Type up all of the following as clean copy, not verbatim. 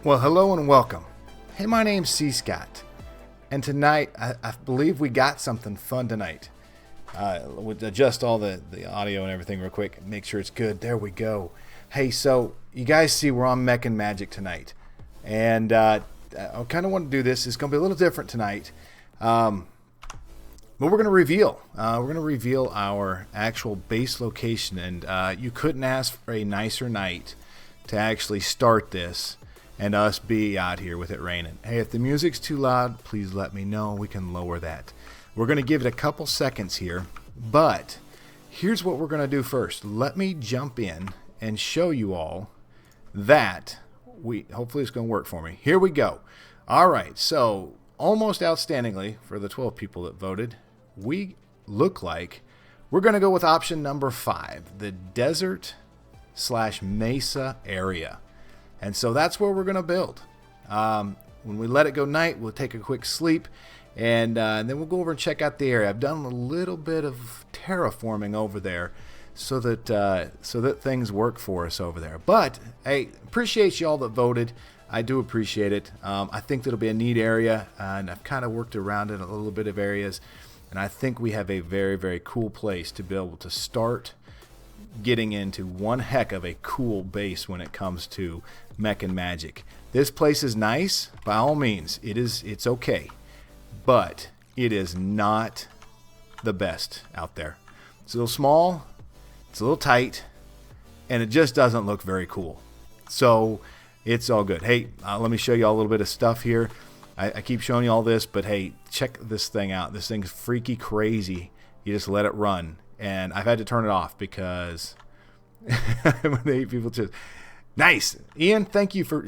Well, hello and welcome. Hey, my name's cScot, and tonight I believe we got something fun tonight. We'll adjust all the audio and everything real quick, make sure it's good. There we go. Hey, so you guys see we're on Mech Magic tonight, and I kind of want to do this. It's going to be a little different tonight, but we're going to reveal. We're going to reveal our actual base location, and you couldn't ask for a nicer night to actually start this. And us be out here with it raining. Hey, if the music's too loud, please let me know. We can lower that. We're going to give it a couple seconds here. But here's what we're going to do first. Let me jump in and show you all that hopefully it's going to work for me. Here we go. All right. So almost outstandingly for the 12 people that voted, we look like we're going to go with option number 5, the desert/mesa area. And so that's where we're going to build. When we let it go night, we'll take a quick sleep, and then we'll go over and check out the area. I've done a little bit of terraforming over there so that things work for us over there. But, hey, appreciate you all that voted. I do appreciate it. I think that'll be a neat area, and I've kind of worked around it a little bit of areas. And I think we have a very, very cool place to be able to start getting into one heck of a cool base when it comes to Mech and Magic. This place is nice, by all means. It's okay, but it is not the best out there. It's a little small, it's a little tight, and it just doesn't look very cool. So it's all good. Hey, let me show you all a little bit of stuff here. I keep showing you all this, but hey, check this thing out. This thing's freaky crazy. You just let it run. And I've had to turn it off because when they eat people choose. Nice, Ian. Thank you for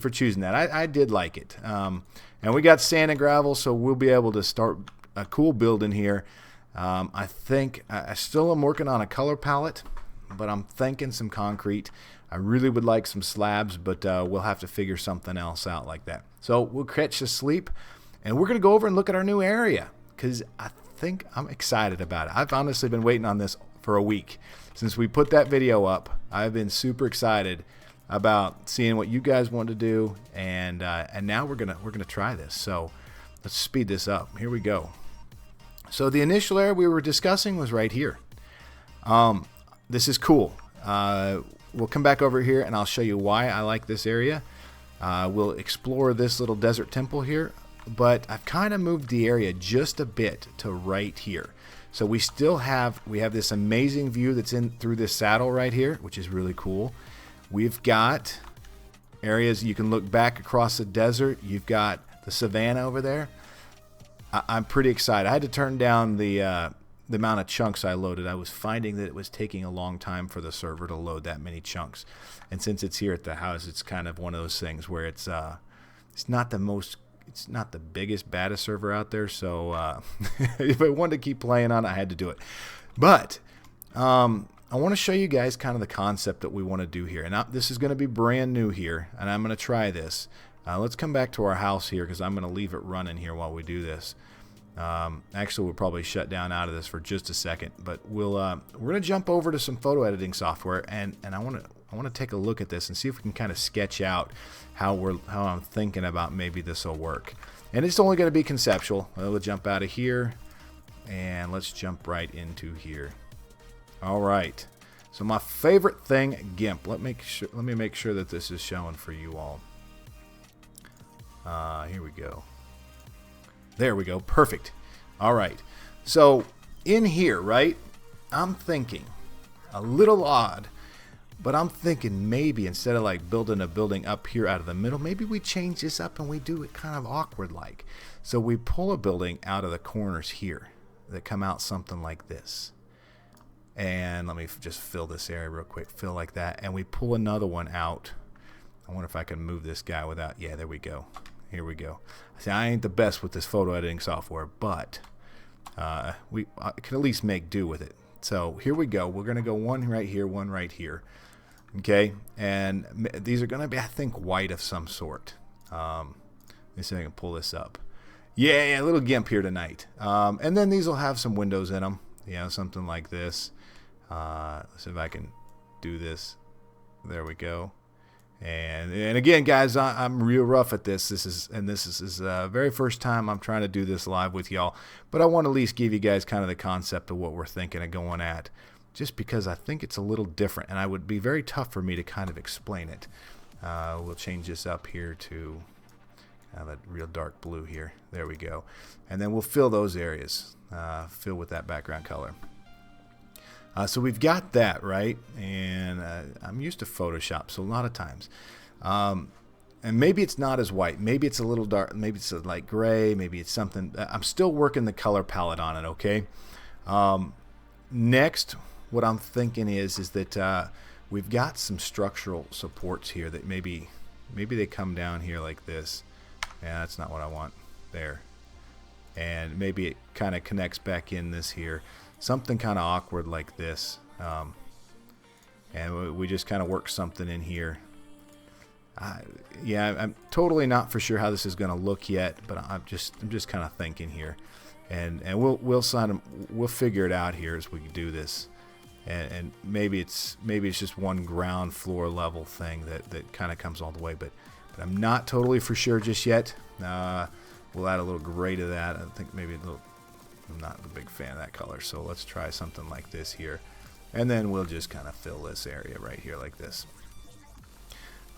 choosing that. I did like it. And we got sand and gravel, so we'll be able to start a cool build in here. I think I still am working on a color palette, but I'm thinking some concrete. I really would like some slabs, but we'll have to figure something else out like that. So we'll catch a sleep, and we're gonna go over and look at our new area because I think I'm excited about it. I've honestly been waiting on this for a week. Since we put that video up, I've been super excited about seeing what you guys want to do, and now we're gonna try this. So let's speed this up. Here we go. So the initial area we were discussing was right here. This is cool. We'll come back over here and I'll show you why I like this area. We'll explore this little desert temple here. But I've kind of moved the area just a bit to right here. So we have this amazing view that's in through this saddle right here, which is really cool. We've got areas you can look back across the desert. You've got the savanna over there. I'm pretty excited. I had to turn down the amount of chunks I loaded. I was finding that it was taking a long time for the server to load that many chunks. And since it's here at the house, it's kind of one of those things where it's not the biggest, baddest server out there, so if I wanted to keep playing on it, I had to do it. But I want to show you guys kind of the concept that we want to do here. And this is going to be brand new here, and I'm going to try this. Let's come back to our house here because I'm going to leave it running here while we do this. Actually, we'll probably shut down out of this for just a second, but we're going to jump over to some photo editing software, and I want to take a look at this and see if we can kind of sketch out how I'm thinking about maybe this will work. And it's only going to be conceptual. We'll jump out of here and let's jump right into here. All right. So my favorite thing, GIMP. Let me make sure that this is showing for you all. Here we go. There we go. Perfect. All right. So in here, right? I'm thinking a little odd. But I'm thinking maybe instead of like building a building up here out of the middle, maybe we change this up and we do it kind of awkward like. So we pull a building out of the corners here that come out something like this. And let me just fill this area real quick. Fill like that. And we pull another one out. I wonder if I can move this guy without. Yeah, there we go. Here we go. See, I ain't the best with this photo editing software, but I can at least make do with it. So here we go. We're going to go one right here, one right here. Okay, and these are going to be, I think, white of some sort. Let me see if I can pull this up. Yeah, a little GIMP here tonight. And then these will have some windows in them. You know, something like this. Let's see if I can do this. There we go. And again, guys, I'm real rough at this. This is the very first time I'm trying to do this live with y'all. But I want to at least give you guys kind of the concept of what we're thinking of going at, just because I think it's a little different, and it would be very tough for me to kind of explain it. We'll change this up here to have a real dark blue here. There we go. And then we'll fill those areas, fill with that background color. So we've got that, right? And I'm used to Photoshop, so a lot of times. And maybe it's not as white. Maybe it's a little dark. Maybe it's a light gray. Maybe it's something. I'm still working the color palette on it, okay? Next, what I'm thinking is that we've got some structural supports here that maybe they come down here like this. Yeah, that's not what I want. There. And maybe it kind of connects back in this here. Something kind of awkward like this, and we just kind of work something in here. Yeah, I'm totally not for sure how this is going to look yet, but I'm just kind of thinking here, and we'll figure it out here as we do this, and maybe it's just one ground floor level thing that kind of comes all the way, but I'm not totally for sure just yet. We'll add a little gray to that. I think maybe a little. I'm not a big fan of that color, so let's try something like this here, and then we'll just kind of fill this area right here like this.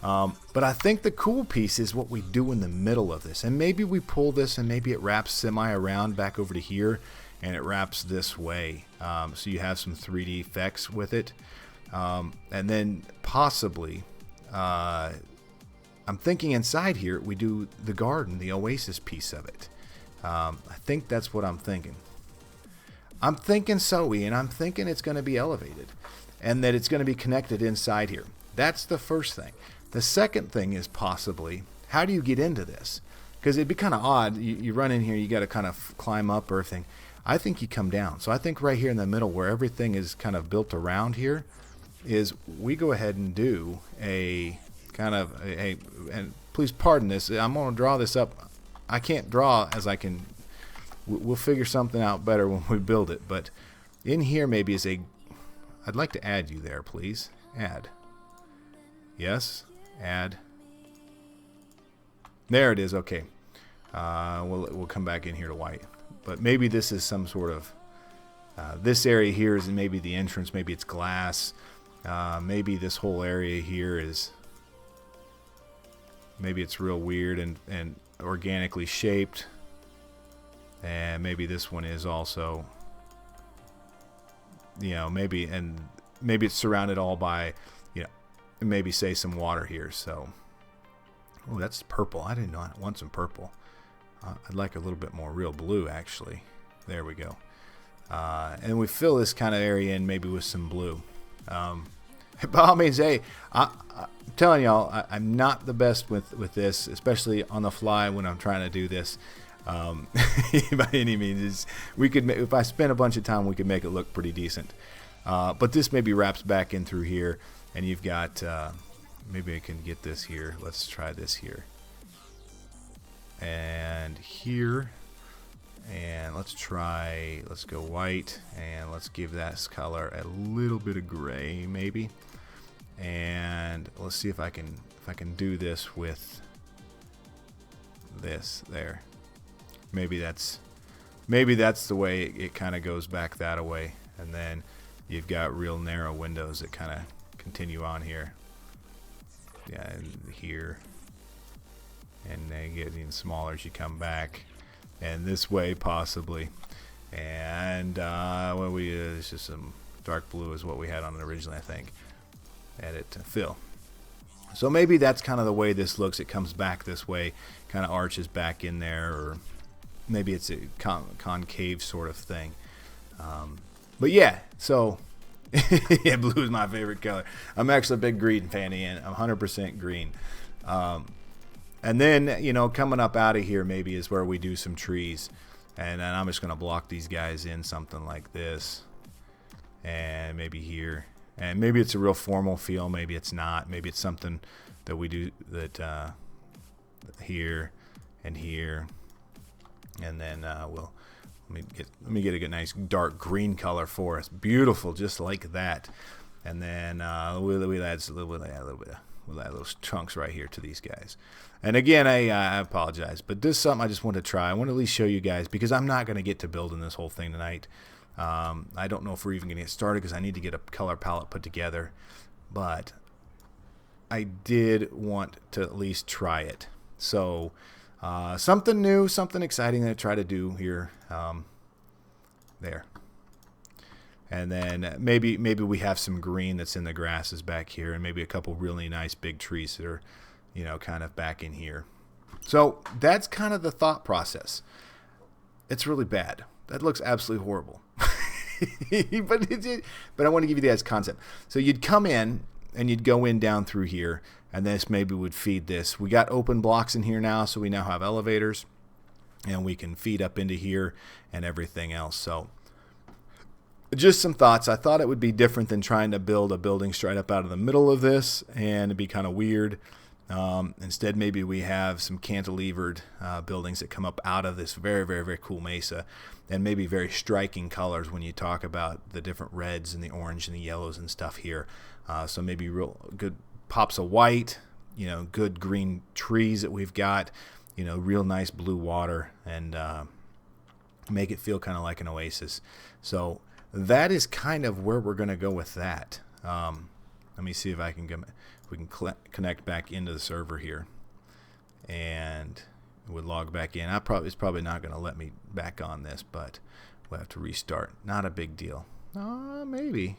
But I think the cool piece is what we do in the middle of this, and maybe we pull this and maybe it wraps semi around back over to here, and it wraps this way, so you have some 3D effects with it, and then possibly I'm thinking inside here we do the garden, the oasis piece of it. I think that's what I'm thinking. I'm thinking so, Ian. I'm thinking it's going to be elevated and that it's going to be connected inside here. That's the first thing. The second thing is possibly, how do you get into this? Because it'd be kind of odd. You run in here, you got to kind of climb up or everything. I think you come down. So I think right here in the middle where everything is kind of built around here is we go ahead and do a kind of and please pardon this. I'm going to draw this up. I can't draw as I can. We'll figure something out better when we build it. But in here maybe is I'd like to add you there, please. Add. Yes. Add. There it is. Okay. We'll come back in here to white. But maybe this is some sort of. This area here is maybe the entrance. Maybe it's glass. Maybe this whole area here is. Maybe it's real weird and organically shaped, and maybe this one is also, maybe it's surrounded all by, maybe say some water here. So, oh, that's purple. I didn't know I want some purple. I'd like a little bit more real blue, actually. There we go. And we fill this kind of area in maybe with some blue. By all means, hey, I'm telling y'all, I'm not the best with this, especially on the fly when I'm trying to do this. By any means, if I spend a bunch of time, we could make it look pretty decent. But this maybe wraps back in through here, and you've got, maybe I can get this here. Let's try this here. And here. And let's go white, and let's give that color a little bit of gray, maybe. And let's see if I can do this with this there. Maybe that's the way it kind of goes back that way, and then you've got real narrow windows that kind of continue on here. Yeah, and here, and they get even smaller as you come back. And this way possibly, and it's just some dark blue is what we had on it originally, I think. Edit to fill. So maybe that's kind of the way this looks. It comes back this way, kind of arches back in there, or maybe it's a concave sort of thing. But yeah, so yeah, blue is my favorite color. I'm actually a big green fan, and I'm 100% green. And then, coming up out of here maybe is where we do some trees. And then I'm just going to block these guys in something like this. And maybe here. And maybe it's a real formal feel. Maybe it's not. Maybe it's something that we do that here and here. And then let me get a good nice dark green color for us. Beautiful, just like that. And then we'll add a little bit we'll add those chunks right here to these guys. And again, I apologize, but this is something I just want to try. I want to at least show you guys, because I'm not going to get to building this whole thing tonight. I don't know if we're even going to get started, because I need to get a color palette put together. But I did want to at least try it. So something new, something exciting to try to do here. There. And then maybe we have some green that's in the grasses back here, and maybe a couple really nice big trees that are, you know, kind of back in here. So that's kind of the thought process. It's really bad. That looks absolutely horrible. but I want to give you guys concept. So you'd come in and you'd go in down through here, and this maybe would feed this. We got open blocks in here now, so we now have elevators, and we can feed up into here and everything else. So just some thoughts. I thought it would be different than trying to build a building straight up out of the middle of this, and it'd be kind of weird. Instead, maybe we have some cantilevered buildings that come up out of this very, very, very cool mesa, and maybe very striking colors when you talk about the different reds and the orange and the yellows and stuff here. So maybe real good pops of white, you know, good green trees that we've got, you know, real nice blue water, and make it feel kind of like an oasis. So that is kind of where we're going to go with that. Let me see if we can connect back into the server here, and we'll log back in. It's probably not going to let me back on this, but we'll have to restart. Not a big deal. Maybe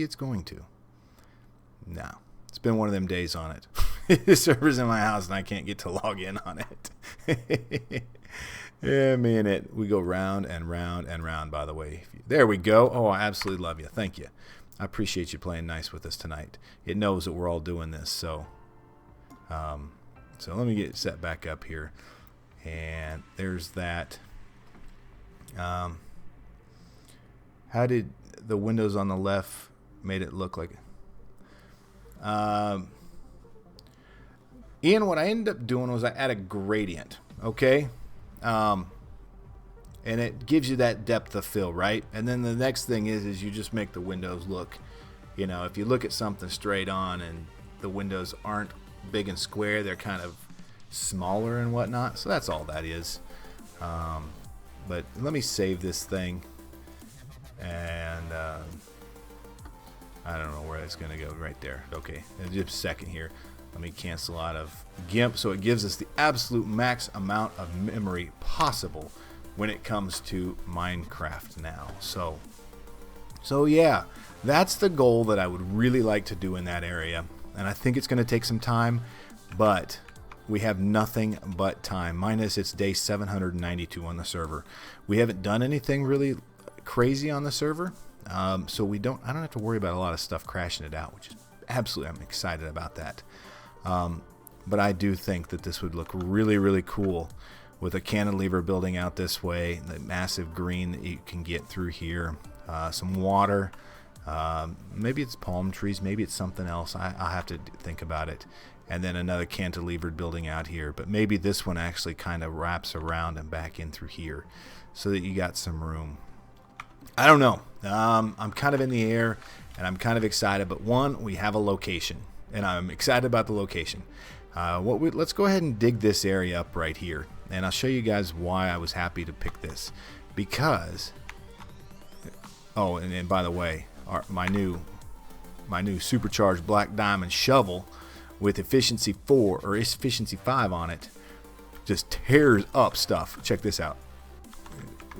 it's going to. No, it's been one of them days on it. The server's in my house and I can't get to log in on it. Yeah, me and it, we go round and round and round, by the way. There we go. Oh, I absolutely love you. Thank you. I appreciate you playing nice with us tonight. It knows that we're all doing this, so let me get set back up here. And there's that. How did the windows on the left made it look like? Ian, what I ended up doing was I added a gradient, okay? And it gives you that depth of fill, right? And then the next thing is you just make the windows look, you know, if you look at something straight on and the windows aren't big and square, they're kind of smaller and whatnot. So that's all that is. But let me save this thing, and I don't know where it's going to go. Right there. Okay, just a second here. Let me cancel out of GIMP, so it gives us the absolute max amount of memory possible when it comes to Minecraft now. So yeah, that's the goal that I would really like to do in that area, and I think it's going to take some time, but we have nothing but time. Minus it's day 792 on the server. We haven't done anything really crazy on the server, so I don't have to worry about a lot of stuff crashing it out, which is absolutely, I'm excited about that. But I do think that this would look really, really cool with a cantilever building out this way, the massive green that you can get through here, some water, maybe it's palm trees, maybe it's something else. I'll have to think about it. And then another cantilevered building out here, but maybe this one actually kind of wraps around and back in through here so that you got some room. I don't know. I'm kind of in the air, and I'm kind of excited, but one, we have a location, and I'm excited about the location. Let's go ahead and dig this area up right here, and I'll show you guys why I was happy to pick this. Because, oh, and by the way, my new supercharged black diamond shovel with efficiency 4 or efficiency 5 on it just tears up stuff. Check this out.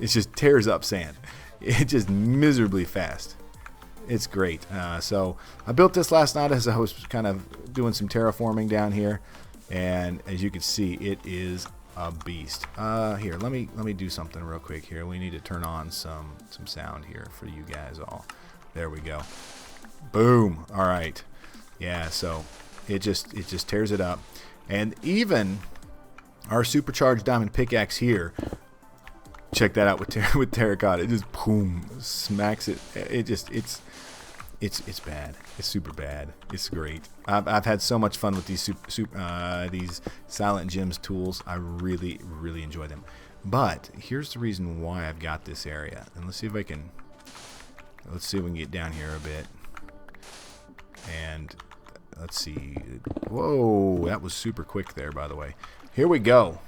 It just tears up sand. It just miserably fast. It's great. So I built this last night as I was kind of doing some terraforming down here, and as you can see, it is a beast. Here, let me do something real quick here. We need to turn on some sound here for you guys all. There we go. Boom. All right. Yeah. So it just tears it up, and even our supercharged diamond pickaxe here. Check that out with terracotta. It just boom smacks it. It's bad. It's super bad. It's great. I've had so much fun with these these Silent Gems tools. I really enjoy them. But here's the reason why I've got this area. And let's see if we can get down here a bit. And let's see. Whoa, that was super quick there, by the way. Here we go.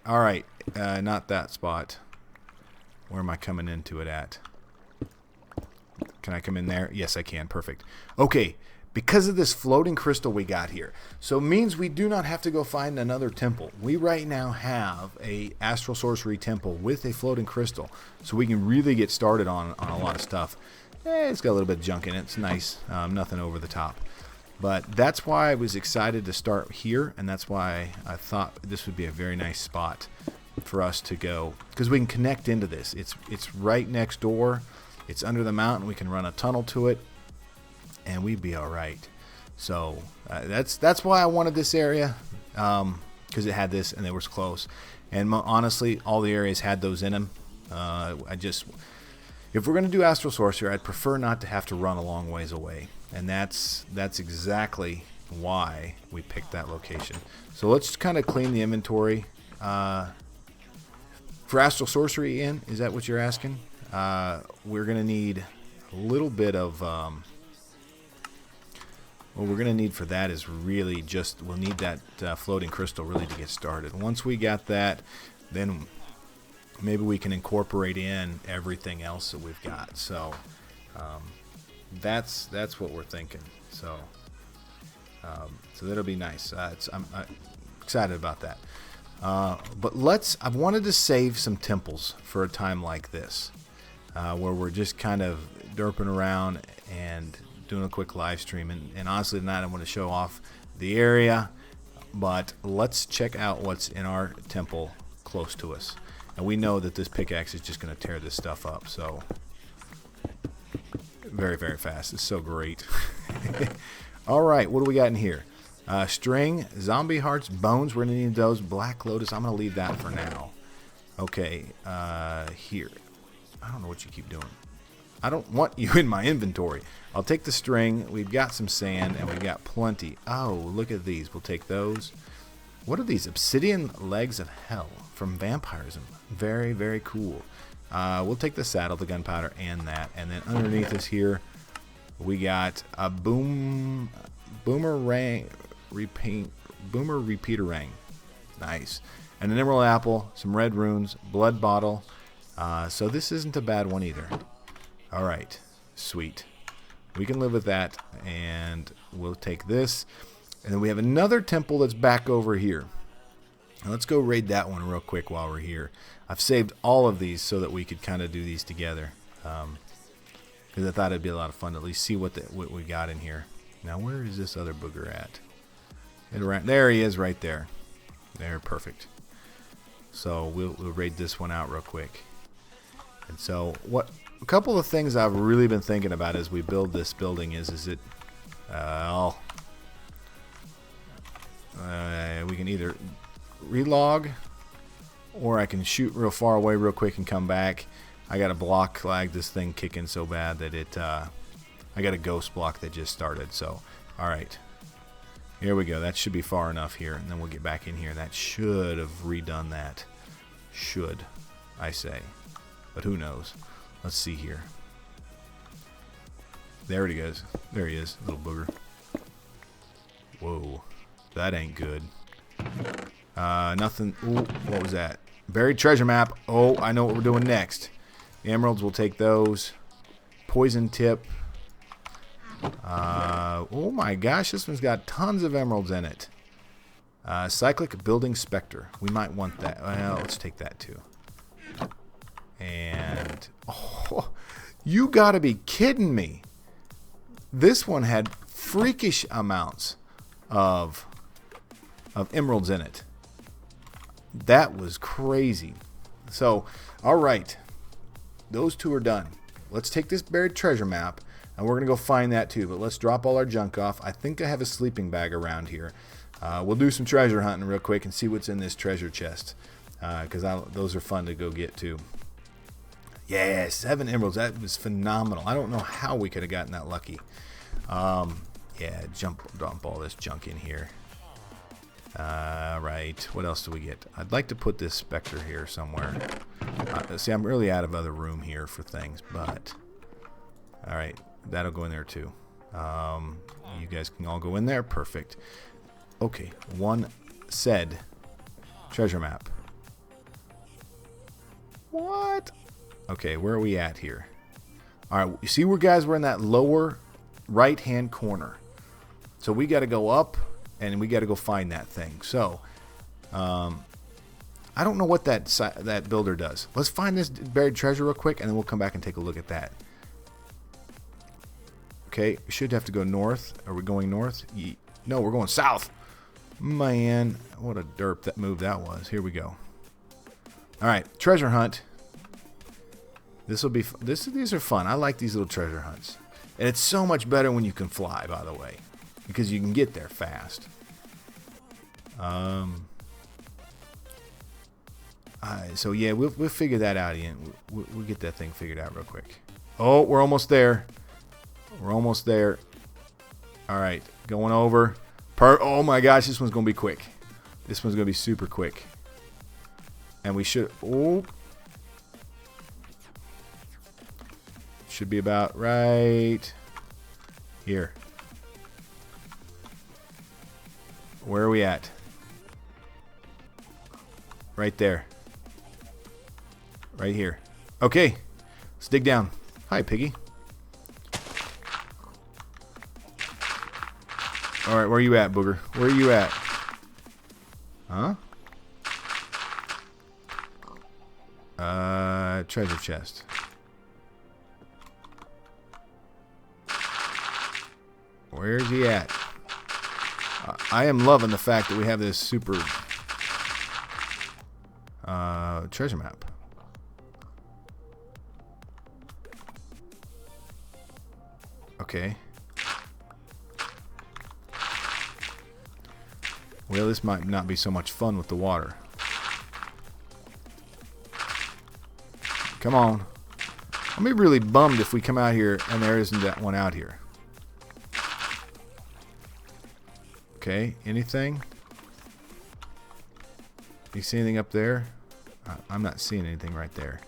All right, not that spot. Where am I coming into it at? Can I come in there? Yes, I can. Perfect. Okay, because of this floating crystal we got here, so it means we do not have to go find another temple. We right now have a astral sorcery temple with a floating crystal, so we can really get started on a lot of stuff. It's got a little bit of junk in it. It's nice. Nothing over the top. But that's why I was excited to start here, and that's why I thought this would be a very nice spot for us to go, because we can connect into this. It's right next door. It's under the mountain. We can run a tunnel to it, and we'd be all right. So that's why I wanted this area, because it had this and it was close. And honestly, all the areas had those in them. If we're going to do astral sorcery, I'd prefer not to have to run a long ways away, and that's exactly why we picked that location. So let's kind of clean the inventory. For astral sorcery, Ian, is that what you're asking? We're going to need a little bit of... what we're going to need for that is really just... We'll need that floating crystal really to get started. Once we got that, then maybe we can incorporate in everything else that we've got. So that's what we're thinking. So that'll be nice. I'm excited about that. But I've wanted to save some temples for a time like this, where we're just kind of derping around and doing a quick live stream. And honestly, tonight I want to show off the area, but let's check out what's in our temple close to us. And we know that this pickaxe is just going to tear this stuff up. So very, very fast. It's so great. All right, what do we got in here? String, zombie hearts, bones. We're going to need those. Black lotus. I'm going to leave that for now. Okay, here. I don't know what you keep doing. I don't want you in my inventory. I'll take the string. We've got some sand, and we've got plenty. Oh, look at these. We'll take those. What are these? Obsidian legs of hell from vampirism. Very, very cool. We'll take the saddle, the gunpowder, and that. And then underneath us here, we got a boomer repeaterang. Nice. And an emerald apple, some red runes, blood bottle. So this isn't a bad one either. All right. Sweet. We can live with that, and we'll take this. And then we have another temple that's back over here. Now let's go raid that one real quick while we're here. I've saved all of these so that we could kind of do these together. Because I thought it'd be a lot of fun to at least see what we got in here. Now, where is this other booger at? There he is right there. There, perfect. So we'll raid this one out real quick. And so a couple of things I've really been thinking about as we build this building is it we can either relog, or I can shoot real far away real quick and come back. I got a block lag this thing kicking so bad that I got a ghost block that just started. So alright, here we go. That should be far enough here, and then we'll get back in here. That should have redone that. Should, I say, but who knows. Let's see here. There he goes. There he is, little booger. Whoa, that ain't good. Nothing. Ooh, what was that? Buried treasure map. Oh, I know what we're doing next. The emeralds, we'll take those. Poison tip. Oh my gosh, this one's got tons of emeralds in it. Cyclic building specter. We might want that. Well, let's take that too. And oh, you gotta be kidding me. This one had freakish amounts of emeralds in it. That was crazy. So, all right, those two are done. Let's take this buried treasure map, and we're gonna go find that too. But let's drop all our junk off. I think I have a sleeping bag around here. We'll do some treasure hunting real quick and see what's in this treasure chest, because those are fun to go get too. Yeah, 7 emeralds. That was phenomenal. I don't know how we could have gotten that lucky. Yeah, dump all this junk in here. Right. What else do we get? I'd like to put this specter here somewhere. See, I'm really out of other room here for things, but... Alright, that'll go in there too. You guys can all go in there. Perfect. Okay, one said treasure map. What? Okay, where are we at here? All right, you see where, guys, we're in that lower right-hand corner. So we got to go up, and we got to go find that thing. So, I don't know what that builder does. Let's find this buried treasure real quick, and then we'll come back and take a look at that. Okay, we should have to go north. Are we going north? No, we're going south. Man, what a derp that move that was. Here we go. All right, treasure hunt. This will be. These are fun. I like these little treasure hunts, and it's so much better when you can fly. By the way, because you can get there fast. So yeah, we'll figure that out, Ian. We'll get that thing figured out real quick. Oh, we're almost there. We're almost there. All right, going over. Oh my gosh, this one's gonna be quick. This one's gonna be super quick. And we should. Oh. Should be about right here. Where are we at? Right there. Right here. Okay. Let's dig down. Hi, piggy. All right, where are you at, booger? Where are you at? Huh? Treasure chest. Where's he at? I am loving the fact that we have this super treasure map. Okay. Well, this might not be so much fun with the water. Come on. I'll be really bummed if we come out here and there isn't that one out here. Okay, anything? You see anything up there? I'm not seeing anything right there.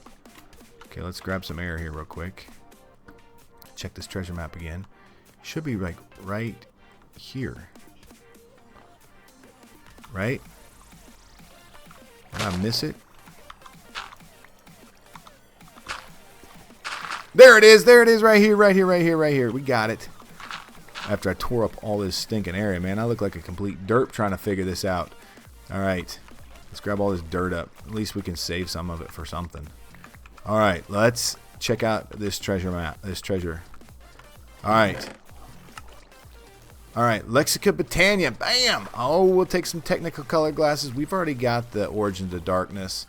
Okay, let's grab some air here real quick. Check this treasure map again. Should be like right here. Right? Did I miss it? There it is. There it is. Right here. Right here. Right here. Right here. We got it. After I tore up all this stinking area, man, I look like a complete derp trying to figure this out. All right. Let's grab all this dirt up. At least we can save some of it for something. All right. Let's check out this treasure map. This treasure. All right. All right. Lexica Britannia. Bam. Oh, we'll take some technical color glasses. We've already got the Origins of Darkness.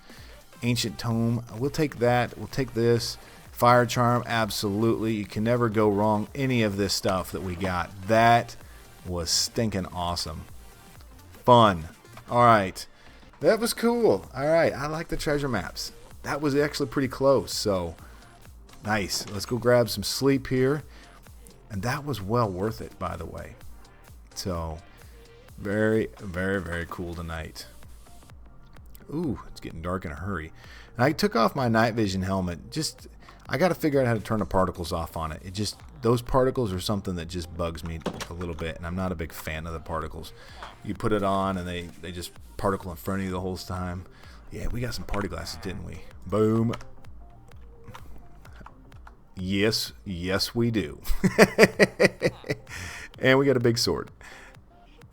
Ancient Tome. We'll take that. We'll take this. Fire Charm, absolutely. You can never go wrong. Any of this stuff that we got. That was stinking awesome. Fun. All right. That was cool. All right. I like the treasure maps. That was actually pretty close. So, nice. Let's go grab some sleep here. And that was well worth it, by the way. So, very, very, very cool tonight. Ooh, it's getting dark in a hurry. And I took off my night vision helmet. I got to figure out how to turn the particles off on it. Those particles are something that just bugs me a little bit, and I'm not a big fan of the particles. You put it on, and they just particle in front of you the whole time. Yeah, we got some party glasses, didn't we? Boom. Yes, we do. And we got a big sword.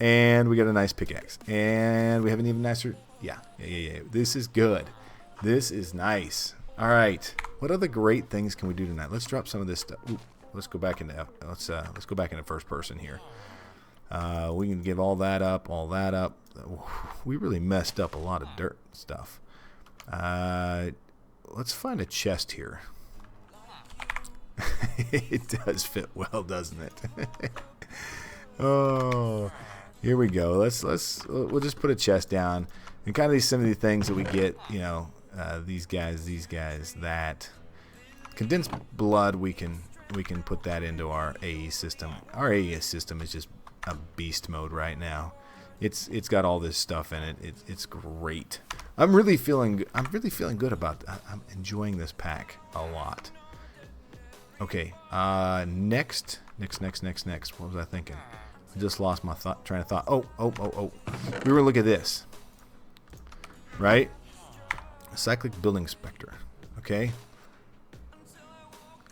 And we got a nice pickaxe. And we have an even nicer... Yeah. This is good. This is nice. All right. What other great things can we do tonight? Let's drop some of this stuff. Ooh, let's go back into first person here. We can give all that up. We really messed up a lot of dirt stuff. Let's find a chest here. It does fit well, doesn't it? Oh, here we go. We'll just put a chest down and kind of some of the things that we get. You know. These guys, that condensed blood, we can put that into our AE system. Our AE system is just a beast mode right now. It's got all this stuff in it. It's great. I'm really feeling good about that. I'm enjoying this pack a lot. Okay. Next. What was I thinking? I just lost my train of thought. Oh. We were looking at this. Right? Cyclic building inspector. Okay.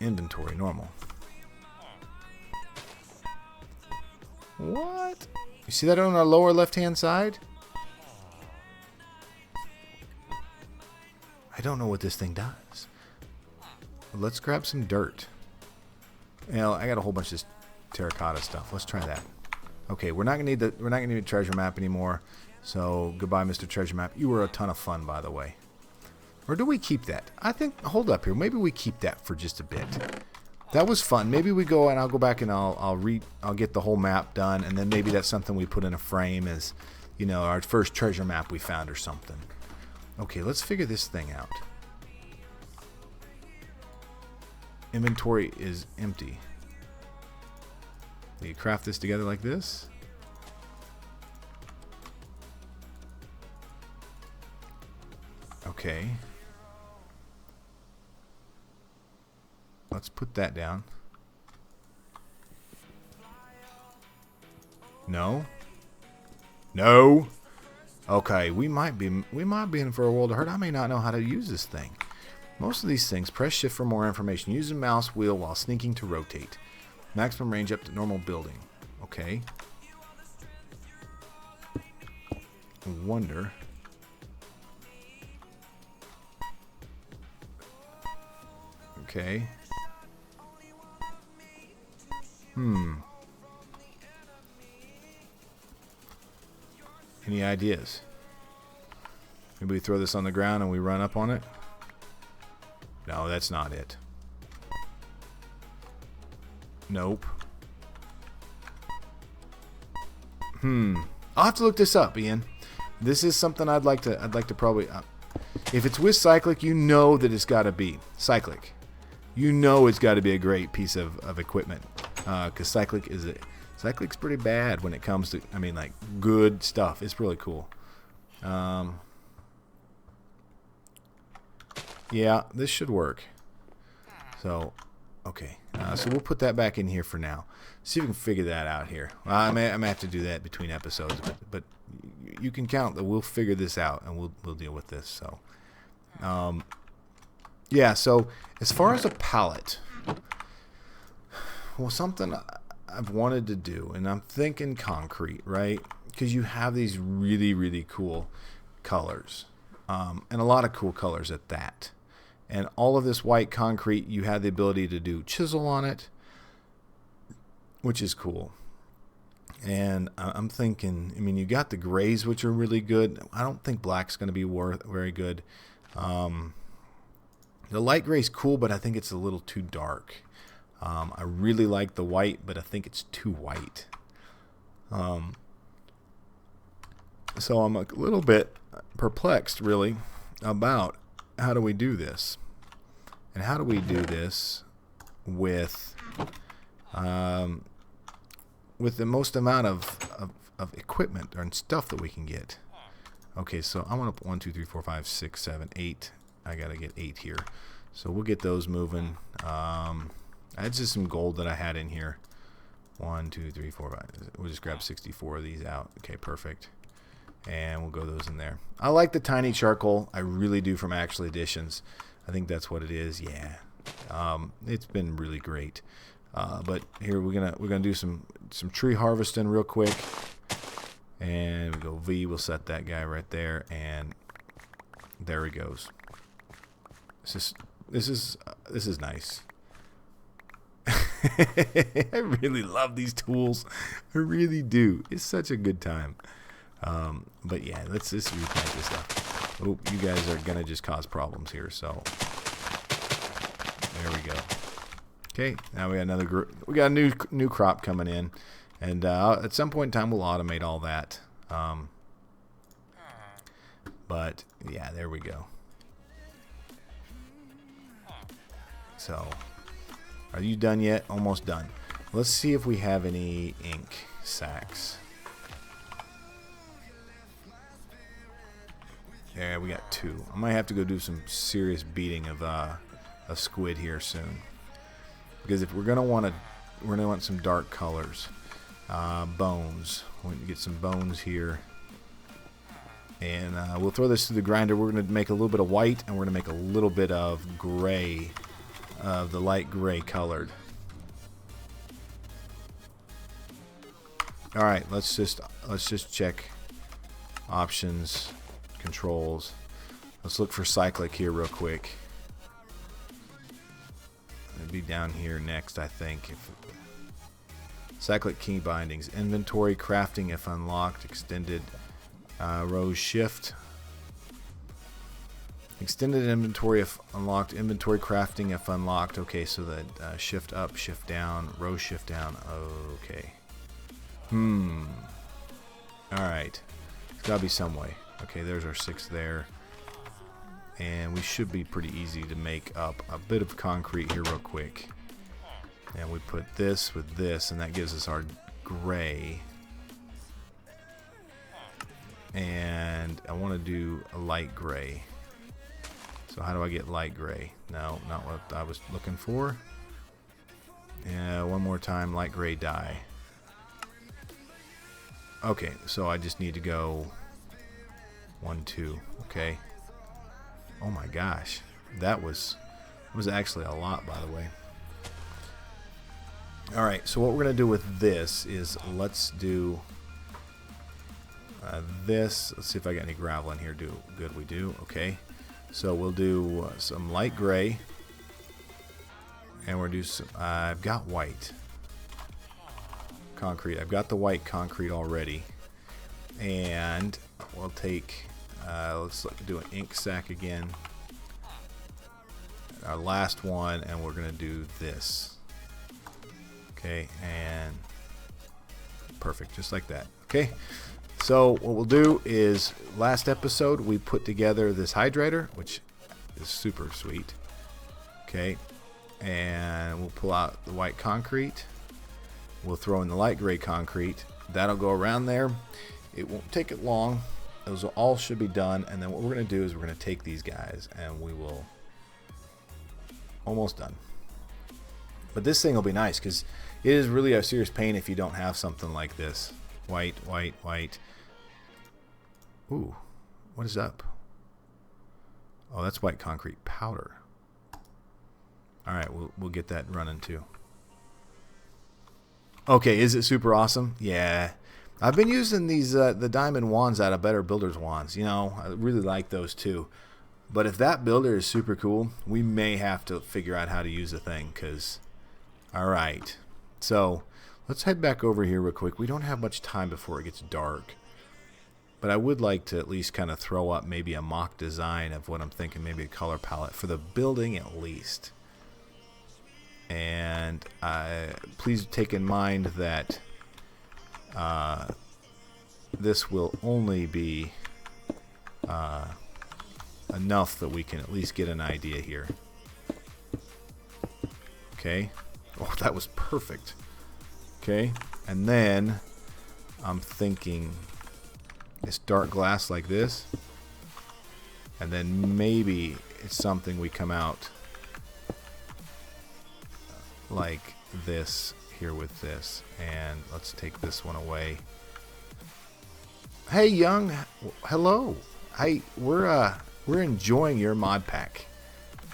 Inventory, normal. What? You see that on our lower left-hand side? I don't know what this thing does. Let's grab some dirt. You know, I got a whole bunch of this terracotta stuff. Let's try that. Okay, we're not gonna need a treasure map anymore. So goodbye, Mr. Treasure Map. You were a ton of fun, by the way. Or do we keep that? I think. Hold up here. Maybe we keep that for just a bit. That was fun. Maybe we go and I'll go back and I'll get the whole map done, and then maybe that's something we put in a frame as, you know, our first treasure map we found or something. Okay, let's figure this thing out. Inventory is empty. Do you craft this together like this? Okay. Let's put that down. No. No. Okay, we might be in for a world of hurt. I may not know how to use this thing. Most of these things, press shift for more information. Use the mouse wheel while sneaking to rotate. Maximum range up to normal building. Okay. I wonder. Okay. Any ideas? Maybe we throw this on the ground and we run up on it? No, that's not it. Nope. I'll have to look this up, Ian. This is something I'd like to probably if it's with cyclic, you know that it's got to be cyclic. You know it's got to be a great piece of equipment. Cuz cyclic's pretty bad when it comes to, I mean, like, good stuff. It's really cool. Yeah, this should work. So, okay. So we'll put that back in here for now. See if we can figure that out here. I may have to do that between episodes, but you can count that we'll figure this out and we'll deal with this. So, yeah. So as far as a palette, well, something I've wanted to do, and I'm thinking concrete, right? Because you have these really, really cool colors, and a lot of cool colors at that. And all of this white concrete, you have the ability to do chisel on it, which is cool. And I'm thinking, I mean, you got the grays, which are really good. I don't think black's going to be very good. The light gray's cool, but I think it's a little too dark. I really like the white, but I think it's too white. So I'm a little bit perplexed, really, about how do we do this? And how do we do this with the most amount of equipment and stuff that we can get? Okay, so I want to 1, 2, 3, 4, 5, 6, 7, 8. I got to get 8 here. So we'll get those moving. That's just some gold that I had in here. 1, 2, 3, 4, 5. We'll just grab 64 of these out. Okay, perfect. And we'll go those in there. I like the tiny charcoal. I really do, from Actual Editions. I think that's what it is. Yeah. It's been really great. But here we're gonna do some tree harvesting real quick. And we go V. We'll set that guy right there, and there he goes. This is nice. I really love these tools. I really do. It's such a good time. But yeah, let's just replant this stuff. Oh, you guys are gonna just cause problems here. So there we go. Okay, now we got another group. We got a new crop coming in, and at some point in time we'll automate all that. But yeah, there we go. So, are you done yet? Almost done. Let's see if we have any ink sacks. Yeah, we got 2. I might have to go do some serious beating of a squid here soon. because if we're gonna want some dark colors. Bones. We're going to get some bones here. And we'll throw this through the grinder. We're going to make a little bit of white, and we're going to make a little bit of gray, of the light gray colored. All right, let's just check options, controls. Let's look for cyclic here real quick. It'll be down here next, I think. Cyclic key bindings, inventory crafting if unlocked, extended row shift, extended inventory if unlocked, inventory crafting if unlocked. Okay, so that shift up, shift down, row shift down. Okay. All right. There's got to be some way. Okay, there's our 6 there. And we should be pretty easy to make up a bit of concrete here real quick. And we put this with this, and that gives us our gray. And I want to do a light gray. So how do I get light gray? No, not what I was looking for. Yeah, one more time, light gray dye. Okay, so I just need to go 1, 2. Okay. Oh my gosh, that was actually a lot, by the way. All right, so what we're going to do with this is let's do this. Let's see if I got any gravel in here. Good, we do. Okay, so we'll do some light gray, and we'll do some. I've got white concrete. I've got the white concrete already, and we'll take. Let's do an ink sac again. Our last one, and we're going to do this. Okay, and perfect, just like that. Okay, so what we'll do is, last episode we put together this hydrator, which is super sweet. Okay, and we'll pull out the white concrete. We'll throw in the light gray concrete. That'll go around there. It won't take it long. Those all should be done. And then what we're going to do is we're going to take these guys, and we will almost done. But this thing will be nice because it is really a serious pain if you don't have something like this. White, white, white. Ooh, what is up? Oh, that's white concrete powder. All right, we'll get that running too. Okay, is it super awesome? Yeah. I've been using these the diamond wands out of Better Builders wands. You know, I really like those too. But if that builder is super cool, we may have to figure out how to use the thing. Cause, all right, so let's head back over here real quick. We don't have much time before it gets dark, but I would like to at least kind of throw up maybe a mock design of what I'm thinking, maybe a color palette for the building at least. And please take in mind that this will only be enough that we can at least get an idea here. Okay. Oh, that was perfect. Okay. And then I'm thinking it's dark glass like this. And then maybe it's something we come out like this here with this. And let's take this one away. Hey, Young. Hello. Hey, we're enjoying your mod pack.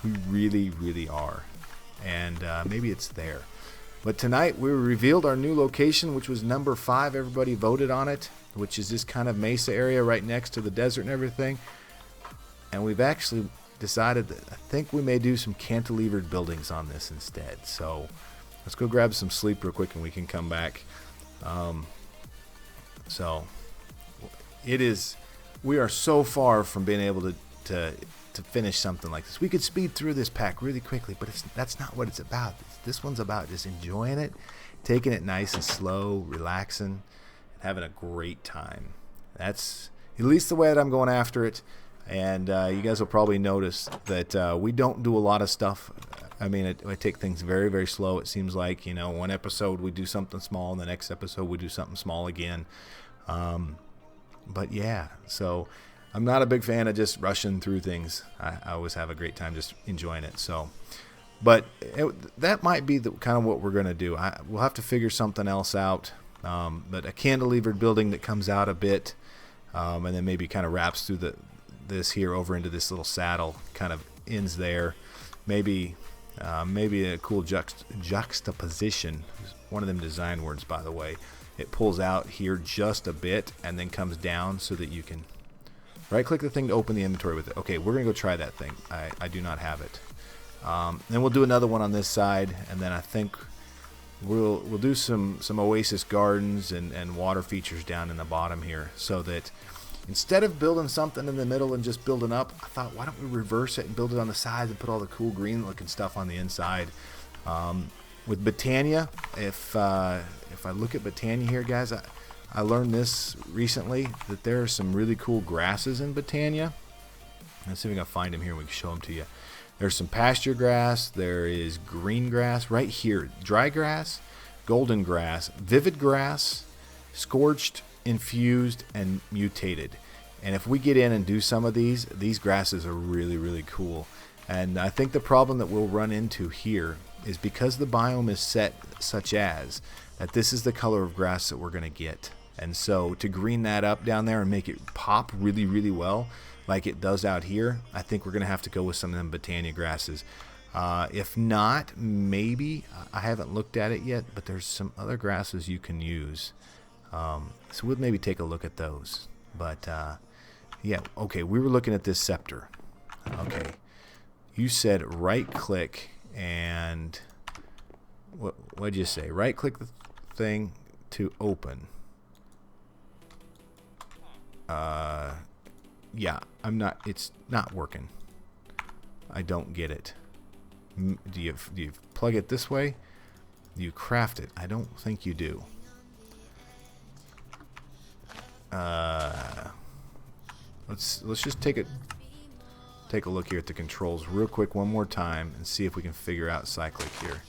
We really, really are. And maybe it's there. But tonight we revealed our new location, which was number 5. Everybody voted on it, which is this kind of mesa area right next to the desert and everything. And we've actually decided that I think we may do some cantilevered buildings on this instead. So let's go grab some sleep real quick and we can come back. So it is, we are so far from being able to finish something like this. We could speed through this pack really quickly, but that's not what it's about. This one's about just enjoying it, taking it nice and slow, relaxing, and having a great time. That's at least the way that I'm going after it. And you guys will probably notice that we don't do a lot of stuff. I mean, I take things very, very slow. It seems like, you know, one episode we do something small, and the next episode we do something small again. But yeah, so I'm not a big fan of just rushing through things. I always have a great time just enjoying it. So But that might be the kind of what we're going to do. We'll have to figure something else out. But a cantilevered building that comes out a bit, and then maybe kind of wraps through this here over into this little saddle, kind of ends there. Maybe a cool juxtaposition. One of them design words, by the way. It pulls out here just a bit and then comes down so that you can right-click the thing to open the inventory with it. Okay, we're going to go try that thing. I do not have it. Then we'll do another one on this side, and then I think we'll do some oasis gardens and water features down in the bottom here, so that instead of building something in the middle and just building up, I thought, why don't we reverse it and build it on the sides and put all the cool green looking stuff on the inside. With Botania, if I look at Botania here, guys, I learned this recently, that there are some really cool grasses in Botania. Let's see if we can find them here and we can show them to you. There's some pasture grass, there is green grass right here, dry grass, golden grass, vivid grass, scorched, infused, and mutated. And if we get in and do some of these grasses are really, really cool. And I think the problem that we'll run into here is because the biome is set such as that this is the color of grass that we're going to get. And so to green that up down there and make it pop really, really well, like it does out here, I think we're going to have to go with some of them Botania grasses. If not, maybe, I haven't looked at it yet, but there's some other grasses you can use. So we'll maybe take a look at those. But, yeah, okay, we were looking at this scepter. Okay, you said right-click and, what'd you say? Right-click the thing to open. Yeah, it's not working. I don't get it. Do you plug it this way? Do you craft it? I don't think you do. Let's just take a look here at the controls real quick one more time and see if we can figure out cyclic here.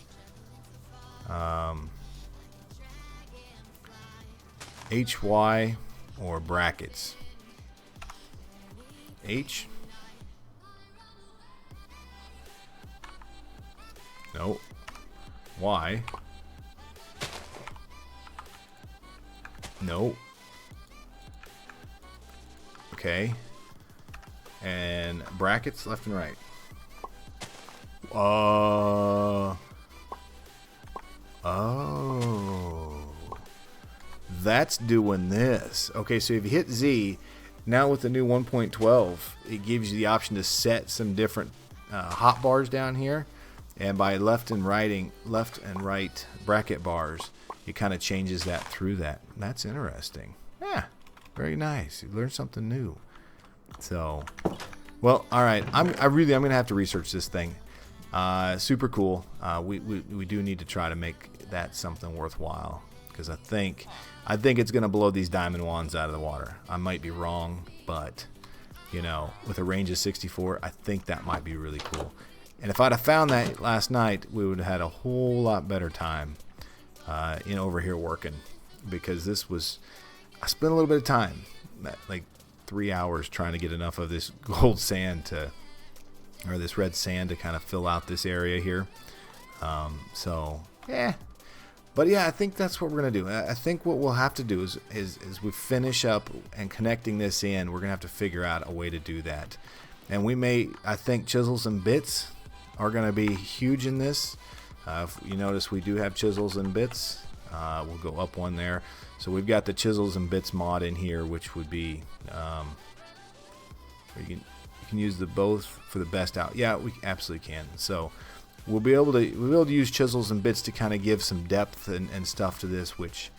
HY or brackets. H. No. Y. No. Okay. And brackets left and right. Oh. That's doing this. Okay, so if you hit Z, now with the new 1.12, it gives you the option to set some different hotbars down here, and by left and right bracket bars, it kind of changes that through that. That's interesting. Yeah, very nice. You learned something new. So, well, all right. I'm gonna have to research this thing. Super cool. We do need to try to make that something worthwhile, because I think it's gonna blow these diamond wands out of the water. I might be wrong, but you know, with a range of 64, I think that might be really cool. And if I'd have found that last night, we would have had a whole lot better time over here working, because I spent a little bit of time, like 3 hours, trying to get enough of this gold sand or this red sand to kind of fill out this area here. So yeah. But yeah, I think that's what we're going to do. I think what we'll have to do is we finish up and connecting this in, we're going to have to figure out a way to do that. And I think chisels and bits are going to be huge in this. If you notice, we do have chisels and bits. We'll go up one there. So we've got the chisels and bits mod in here, which would be, you can use the both for the best out. Yeah, we absolutely can. So we'll be able to use chisels and bits to kind of give some depth and stuff to this, which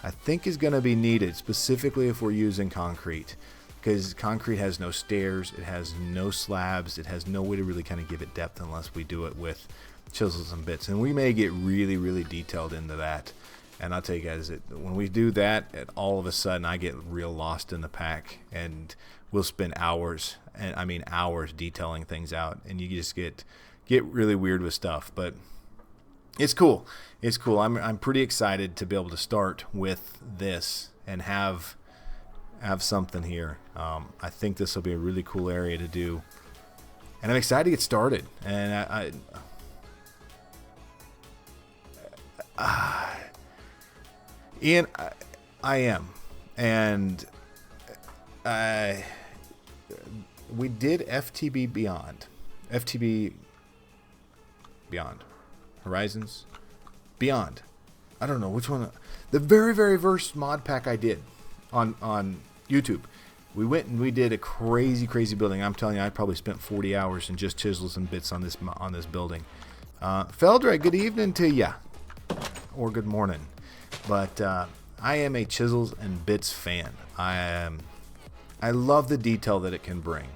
I think is going to be needed, specifically if we're using concrete, because concrete has no stairs, it has no slabs, it has no way to really kind of give it depth unless we do it with chisels and bits. And we may get really, really detailed into that. And I'll tell you guys, when we do that, all of a sudden I get real lost in the pack, and we'll spend hours, and I mean hours, detailing things out, and you just get really weird with stuff. But it's cool. It's cool. I'm pretty excited to be able to start with this and have something here. I think this will be a really cool area to do, and I'm excited to get started. And Ian, I am. And we did FTB Beyond. FTB Beyond. Horizons? Beyond. I don't know which one. The very, very first mod pack I did on YouTube. We went and we did a crazy, crazy building. I'm telling you, I probably spent 40 hours and just chisels and bits on this building. Feldra, good evening to ya. Or good morning. But I am a chisels and bits fan. I love the detail that it can bring.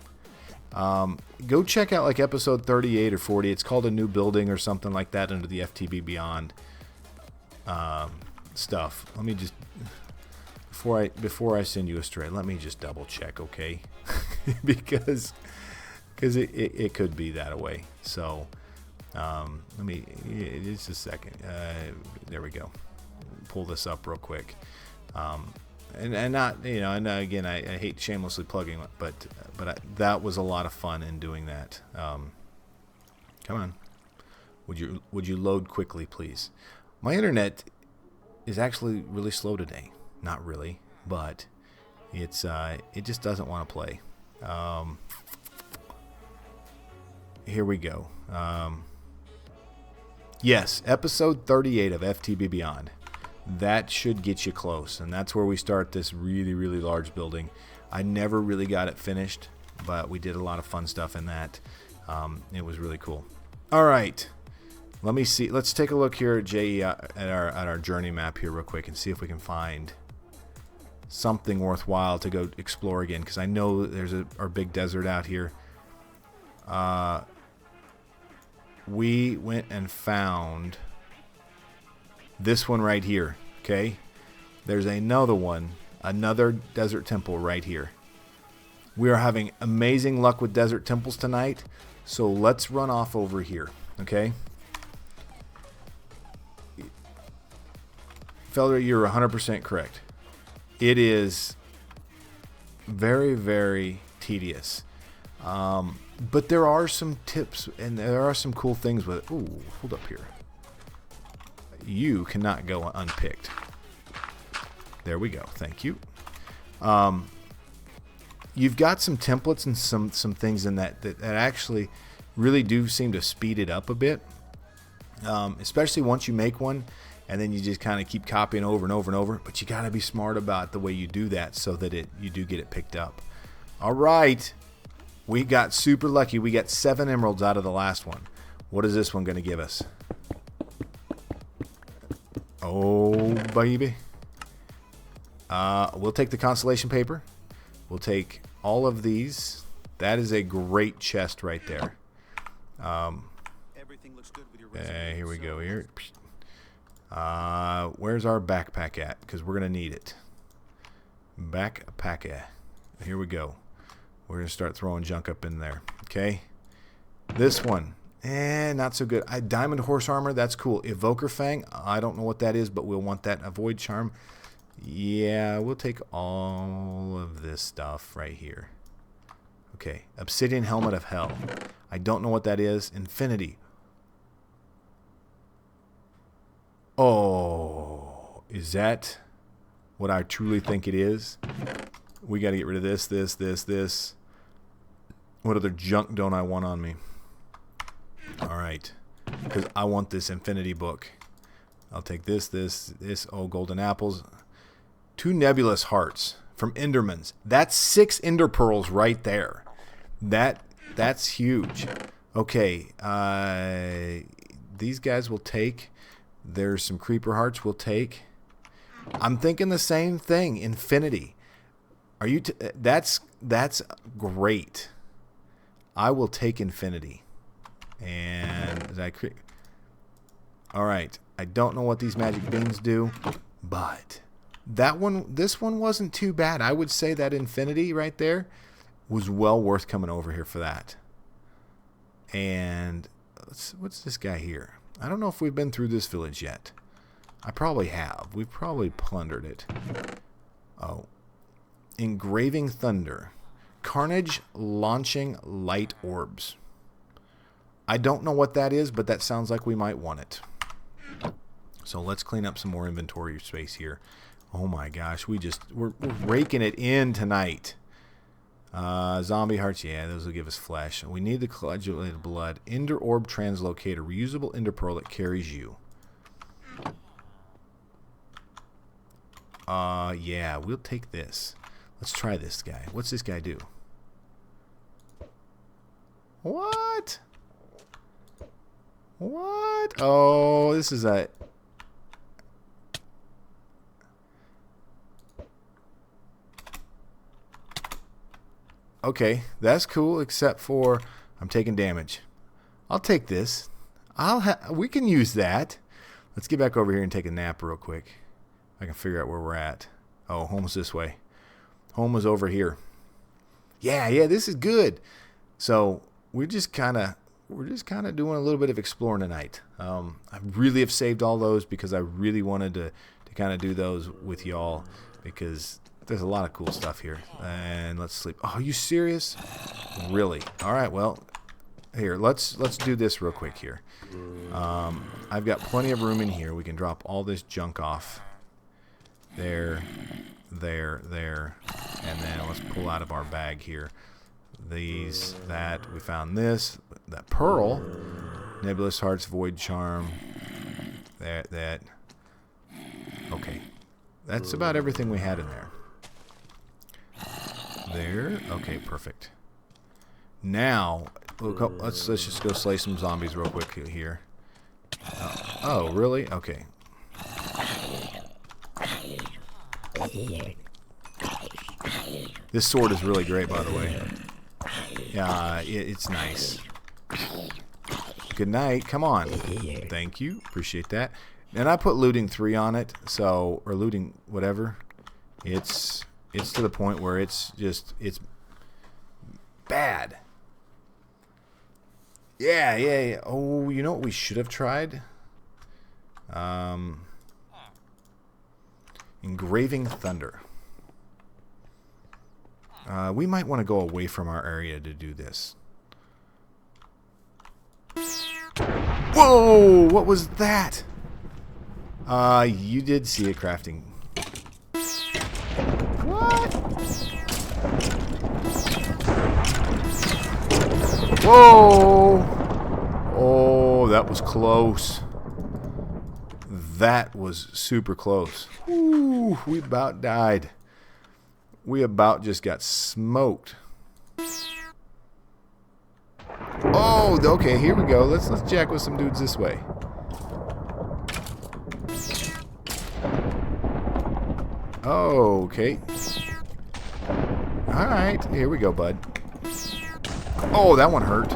Go check out like episode 38 or 40. It's called A New Building or something like that under the FTB Beyond stuff. Let me just before I send you astray, let me just double check, okay? because it could be that way. So let me just a second. There we go. Pull this up real quick. And not, you know, and again, I hate shamelessly plugging, but that was a lot of fun in doing that. Come on, would you load quickly, please? My internet is actually really slow today. Not really, but it just doesn't want to play. Here we go. Yes, episode 38 of FTB Beyond. That should get you close, and that's where we start this really, really large building. I never really got it finished, but we did a lot of fun stuff in that. It was really cool. All right, let me see. Let's take a look here at our journey map here real quick and see if we can find something worthwhile to go explore again, because I know there's our big desert out here. We went and found this one right here, okay? There's another one, another desert temple right here. We are having amazing luck with desert temples tonight, so let's run off over here, okay? Felder, you're 100% correct. It is very, very tedious. But there are some tips, and there are some cool things with it. Ooh, hold up here. You cannot go unpicked. There we go. Thank you. You've got some templates and some things in that actually really do seem to speed it up a bit. Especially once you make one, and then you just kind of keep copying over and over and over. But you got to be smart about the way you do that so that you do get it picked up. All right. We got super lucky. We got 7 emeralds out of the last one. What is this one going to give us? Oh, baby. We'll take the constellation paper. We'll take all of these. That is a great chest right there. Everything looks good with your resume. Here we go. Here. Where's our backpack at? Because we're going to need it. Backpack. Here we go. We're going to start throwing junk up in there. Okay. This one. Not so good. Diamond horse armor, that's cool. Evoker Fang, I don't know what that is, but we'll want that. Avoid charm. Yeah, we'll take all of this stuff right here. Okay. Obsidian helmet of hell. I don't know what that is. Infinity. Oh, is that what I truly think it is? We got to get rid of this. What other junk don't I want on me? All right, because I want this infinity book. I'll take this. Oh, golden apples. 2 nebulous hearts from Endermans. That's 6 ender pearls right there. That's huge. Okay, these guys will take. There's some creeper hearts we'll take. I'm thinking the same thing. Infinity. Are you? That's great. I will take infinity. And all right. I don't know what these magic beans do, but this one wasn't too bad. I would say that infinity right there was well worth coming over here for that. And what's this guy here? I don't know if we've been through this village yet. I probably have. We've probably plundered it. Oh. Engraving Thunder. Carnage launching light orbs. I don't know what that is, but that sounds like we might want it. So let's clean up some more inventory space here. Oh my gosh, we're raking it in tonight. Zombie hearts, yeah, those will give us flesh. We need the coagulated blood. Ender orb translocator, reusable ender pearl that carries you. Yeah, we'll take this. Let's try this guy. What's this guy do? What? What? Oh, this is a... Okay, that's cool, except for I'm taking damage. I'll take this. We can use that. Let's get back over here and take a nap real quick. I can figure out where we're at. Oh, home's this way. Home is over here. Yeah, this is good. So we're just kind of doing a little bit of exploring tonight. I really have saved all those because I really wanted to kind of do those with y'all because there's a lot of cool stuff here. And let's sleep. Oh, are you serious? Really? All right, well, here, let's do this real quick here. I've got plenty of room in here. We can drop all this junk off. There, and then let's pull out of our bag here. That, we found this, that pearl, nebulous hearts, void charm, that. Okay, that's about everything we had in there. There, okay, perfect. Now, let's just go slay some zombies real quick here. Oh, really? Okay. This sword is really great, by the way. Yeah, it's nice. Good night. Come on. Thank you. Appreciate that. And I put looting 3 on it, so, or looting whatever. It's to the point where it's bad. Yeah. Oh, you know what we should have tried? Engraving thunder. We might want to go away from our area to do this. Whoa! What was that? You did see a crafting. What? Whoa! Oh, that was close. That was super close. Ooh, we about died. We about just got smoked. Oh, okay, here we go. Let's jack with some dudes this way. Okay. Alright, here we go, bud. Oh, that one hurt.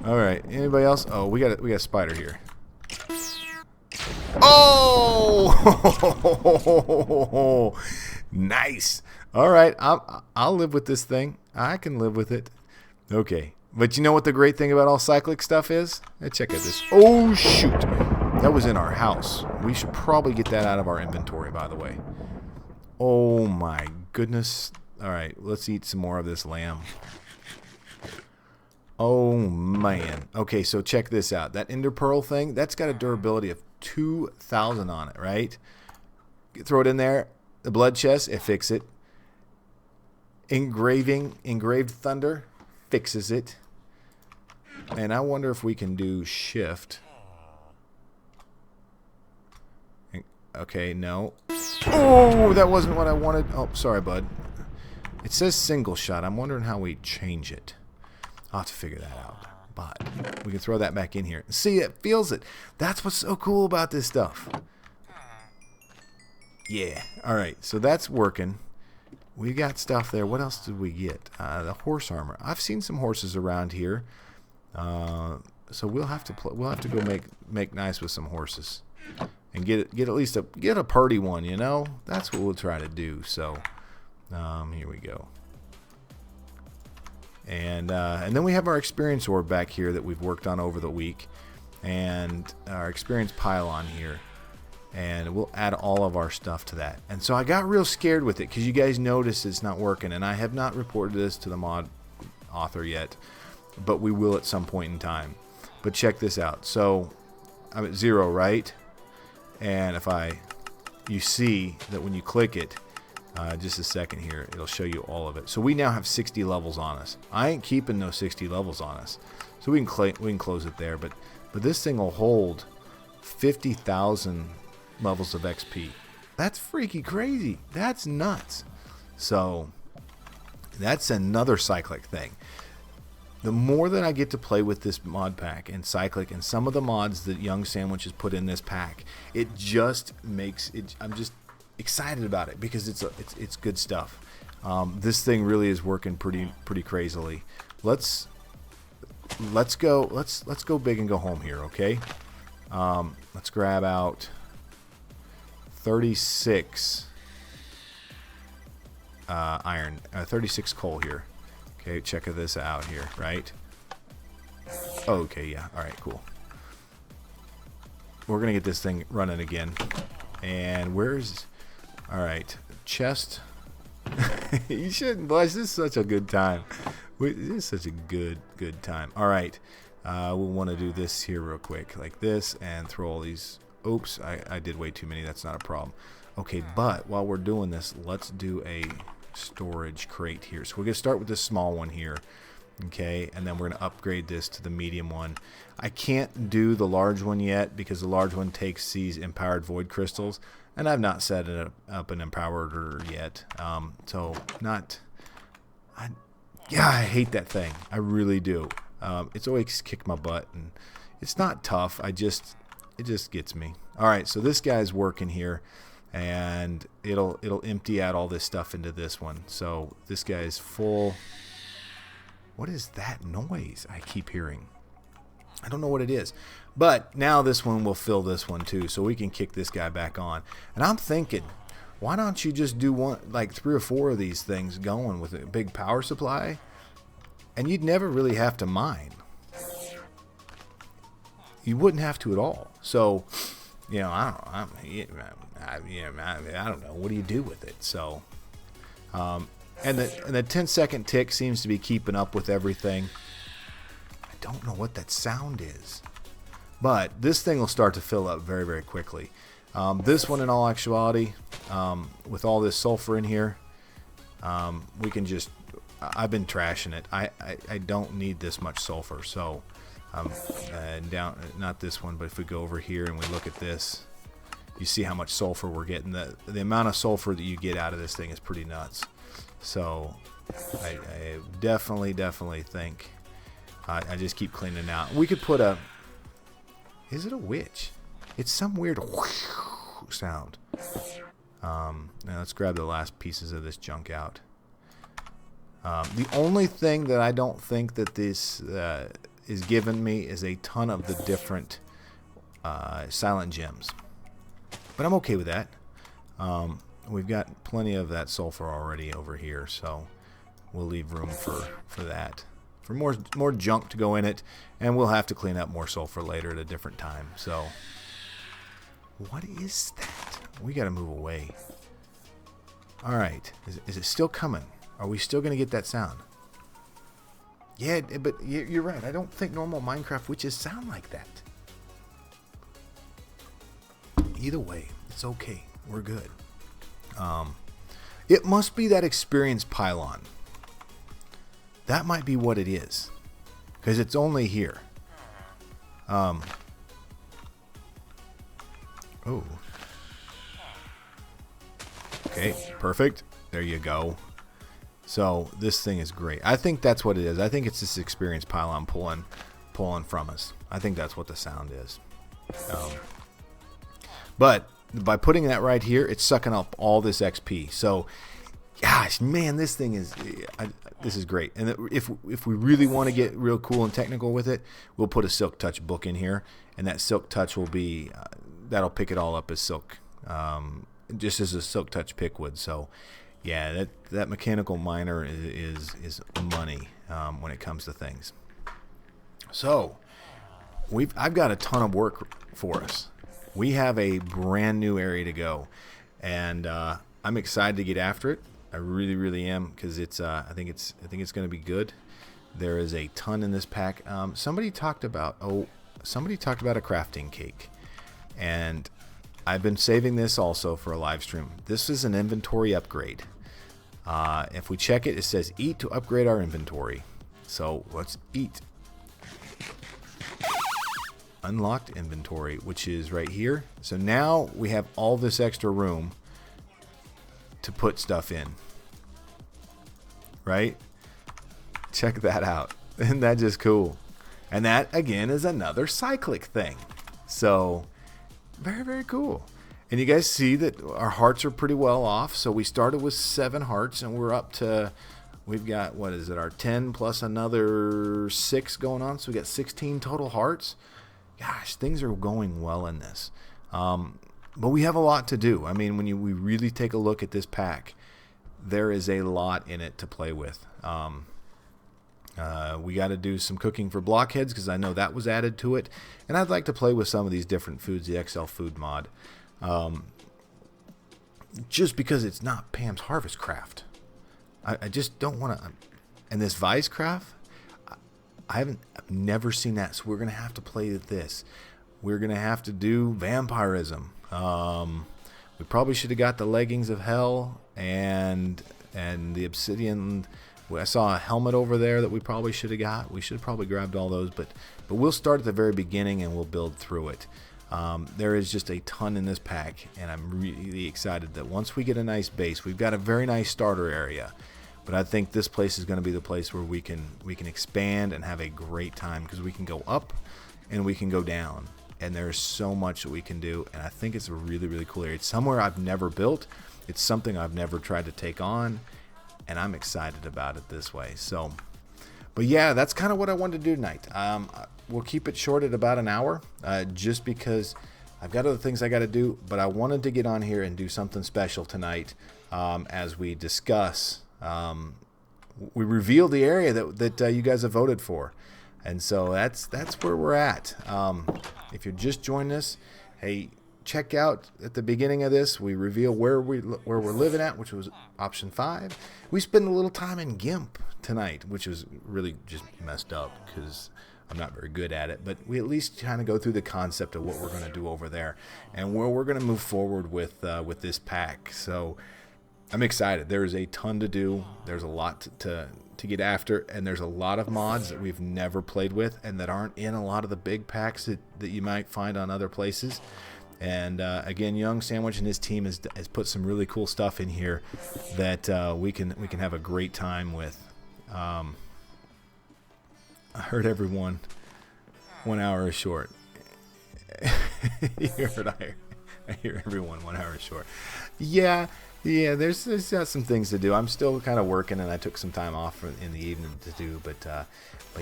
Alright, anybody else? Oh, we got a spider here. Oh! Nice. Alright, I'll live with this thing. I can live with it. Okay. But you know what the great thing about all cyclic stuff is? Check out this. Oh, shoot. That was in our house. We should probably get that out of our inventory, by the way. Oh, my goodness. Alright, let's eat some more of this lamb. Oh, man. Okay, so check this out. That ender pearl thing, that's got a durability of 2,000 on it, right? Throw it in there. The blood chest, it fixes it. Engraved thunder fixes it. And I wonder if we can do shift. Okay, no. Oh, that wasn't what I wanted. Oh, sorry, bud. It says single shot. I'm wondering how we change it. I'll have to figure that out. But we can throw that back in here. See, it feels it. That's what's so cool about this stuff. Yeah. Alright, so that's working. We got stuff there. What else did we get? The horse armor. I've seen some horses around here. So we'll have to go make nice with some horses. And get at least a party one, you know? That's what we'll try to do. So here we go. And then we have our experience orb back here that we've worked on over the week. And our experience pylon here. And we'll add all of our stuff to that. And so I got real scared with it because you guys noticed it's not working. And I have not reported this to the mod author yet. But we will at some point in time. But check this out. So I'm at 0, right? And if you see that when you click it, just a second here, it'll show you all of it. So we now have 60 levels on us. I ain't keeping those 60 levels on us. So we can close it there, but this thing will hold 50,000 levels of XP. That's freaky crazy. That's nuts. So that's another cyclic thing. The more that I get to play with this mod pack and cyclic and some of the mods that Young Sandwich has put in this pack, it just makes it. I'm just excited about it because it's good stuff. This thing really is working pretty crazily. Let's go big and go home here, okay? Let's grab out 36 iron, 36 coal here. Okay, check this out here, right? Okay, yeah, all right, cool. We're gonna get this thing running again. And all right, chest. You shouldn't blush. This is such a good time. This is such a good time. All right, we'll want to do this here real quick, like this, and throw all these. Oops, I did way too many. That's not a problem. Okay, but while we're doing this, let's do a storage crate here. So we're gonna start with this small one here. Okay, and then we're gonna upgrade this to the medium one. I can't do the large one yet because the large one takes these empowered void crystals, and I've not set it up an empowered yet. So not. Yeah, I hate that thing. I really do. It's always kicked my butt, and it's not tough. It just gets me. All right, so this guy's working here, and it'll empty out all this stuff into this one. So this guy is full. What is that noise I keep hearing? I don't know what it is. But now this one will fill this one too, so we can kick this guy back on. And I'm thinking, why don't you just do like 3 or 4 of these things going with a big power supply, and you'd never really have to mine. You wouldn't have to at all. So, you know, I don't know. What do you do with it? So, and the 10-second tick seems to be keeping up with everything. I don't know what that sound is, but this thing will start to fill up very quickly. This one, in all actuality, with all this sulfur in here, we can just. I've been trashing it. I don't need this much sulfur, so. Down, not this one, but if we go over here and we look at this, you see how much sulfur we're getting. The amount of sulfur that you get out of this thing is pretty nuts. So I definitely think I just keep cleaning it out. We could put a. Is it a witch? It's some weird sound. Now let's grab the last pieces of this junk out. The only thing that I don't think that this is given me is a ton of the different silent gems, but I'm okay with that. We've got plenty of that sulfur already over here, so we'll leave room for that, for more junk to go in it, and we'll have to clean up more sulfur later at a different time. So what is that? We got to move away. All right, is it still coming? Are we still gonna get that sound? Yeah, but you're right. I don't think normal Minecraft witches sound like that. Either way, it's okay. We're good. It must be that experienced pylon. That might be what it is, because it's only here. Oh. Okay, perfect. There you go. So this thing is great. I think that's what it is. I think it's this experienced pylon pulling from us. I think that's what the sound is. But by putting that right here, it's sucking up all this XP. So, gosh, man, this thing is this is great. And if we really want to get real cool and technical with it, we'll put a Silk Touch book in here, and that Silk Touch will be that'll pick it all up as silk, just as a Silk Touch pick would. So. Yeah, that mechanical miner is money when it comes to things. So I've got a ton of work for us. We have a brand new area to go, and I'm excited to get after it. I really am, because I think it's going to be good. There is a ton in this pack. Somebody talked about a crafting cake, and I've been saving this also for a live stream. This is an inventory upgrade. If we check it, it says eat to upgrade our inventory. So let's eat. Unlocked inventory, which is right here. So now we have all this extra room to put stuff in. Right? Check that out. Isn't that just cool? And that, again, is another cyclic thing. So, very, very cool. And you guys see that our hearts are pretty well off. So we started with 7 hearts, and we're up to, we've got, what is it, our 10 plus another 6 going on. So we got 16 total hearts. Gosh, things are going well in this. But we have a lot to do. I mean, when we really take a look at this pack, there is a lot in it to play with. We got to do some cooking for blockheads because I know that was added to it. And I'd like to play with some of these different foods, the XL food mod. Just because it's not Pam's Harvest Craft. I just don't want to. And this Vice Craft, I've never seen that. So we're going to have to play with this. We're going to have to do vampirism. We probably should have got the Leggings of Hell and the Obsidian. I saw a helmet over there that we probably should have got. We should have probably grabbed all those, but we'll start at the very beginning and we'll build through it. There is just a ton in this pack, and I'm really excited that once we get a nice base, we've got a very nice starter area. But I think this place is going to be the place where we can expand and have a great time because we can go up and we can go down. And there's so much that we can do, and I think it's a really, really cool area. It's somewhere I've never built. It's something I've never tried to take on, and I'm excited about it this way. So, but yeah, that's kind of what I wanted to do tonight. We'll keep it short at about an hour, just because I've got other things I got to do, but I wanted to get on here and do something special tonight as we discuss. We reveal the area that you guys have voted for. And so that's where we're at. If you're just joining us, hey, check out at the beginning of this. We reveal where we're living at, which was option 5. We spend a little time in GIMP tonight, which was really just messed up because I'm not very good at it. But we at least kind of go through the concept of what we're going to do over there and where we're going to move forward with this pack. So I'm excited. There is a ton to do. There's a lot to get after, and there's a lot of mods that we've never played with and that aren't in a lot of the big packs that you might find on other places. And again, Young Sandwich and his team has put some really cool stuff in here that we can have a great time with. I heard everyone 1 hour is short. I hear everyone 1 hour is short. Yeah, there's some things to do. I'm still kind of working, and I took some time off in the evening to do. But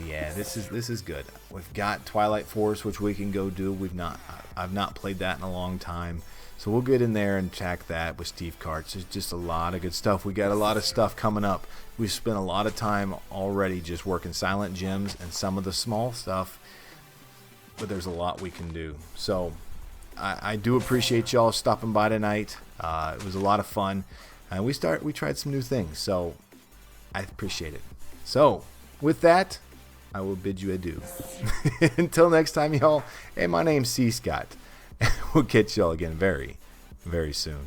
yeah, this is good. We've got Twilight Force, which we can go do. I've not played that in a long time, so we'll get in there and check that with Steve Karts. There's just a lot of good stuff. We got a lot of stuff coming up. We've spent a lot of time already just working Silent Gems and some of the small stuff, but there's a lot we can do. So I do appreciate y'all stopping by tonight. It was a lot of fun, and we tried some new things, so I appreciate it. So with that, I will bid you adieu. Until next time, y'all. Hey, my name's cScot. We'll catch y'all again very, very soon.